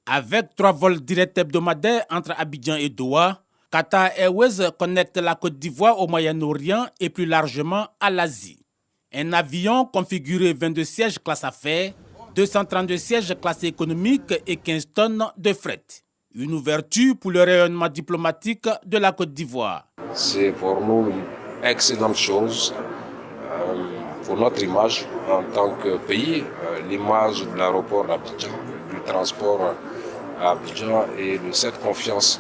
Avec 3 vols directs hebdomadaires entre Abidjan et Doha, Qatar Airways connecte la Côte d'Ivoire au Moyen-Orient et plus largement à l'Asie. Un avion configuré 22 sièges classe affaires, 232 sièges classe économique et 15 tonnes de fret. Une ouverture pour le rayonnement diplomatique de la Côte d'Ivoire. C'est pour nous une excellente chose pour notre image en tant que pays, l'image de l'aéroport d'Abidjan, du transport à Abidjan et de cette confiance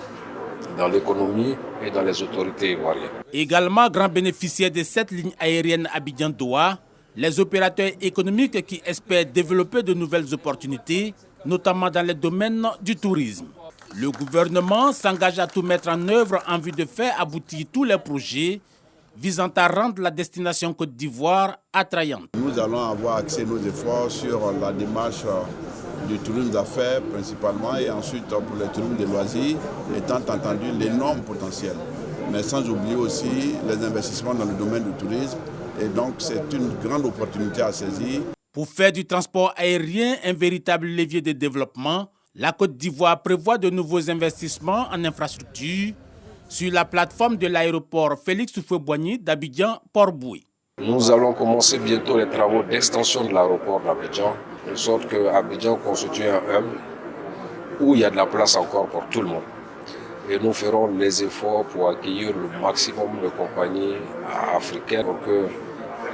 dans l'économie et dans les autorités ivoiriennes. Également grand bénéficiaire de cette ligne aérienne Abidjan-Doha, les opérateurs économiques qui espèrent développer de nouvelles opportunités, notamment dans le domaine du tourisme. Le gouvernement s'engage à tout mettre en œuvre en vue de faire aboutir tous les projets visant à rendre la destination Côte d'Ivoire attrayante. Nous allons avoir axé nos efforts sur la démarche du tourisme d'affaires principalement et ensuite pour le tourisme de loisirs, étant entendu l'énorme potentiel. Mais sans oublier aussi les investissements dans le domaine du tourisme. Et donc c'est une grande opportunité à saisir. Pour faire du transport aérien un véritable levier de développement, la Côte d'Ivoire prévoit de nouveaux investissements en infrastructure sur la plateforme de l'aéroport Félix Houphouët-Boigny d'Abidjan-Port-Boué. Nous allons commencer bientôt les travaux d'extension de l'aéroport d'Abidjan, de sorte que Abidjan constitue un hub où il y a de la place encore pour tout le monde. Et nous ferons les efforts pour accueillir le maximum de compagnies africaines pour que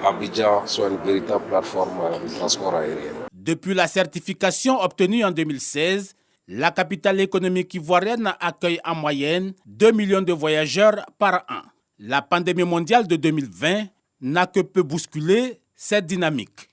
Abidjan soit une véritable plateforme de transport aérien. Depuis la certification obtenue en 2016, la capitale économique ivoirienne accueille en moyenne 2 millions de voyageurs par an. La pandémie mondiale de 2020 n'a que peu bousculé cette dynamique.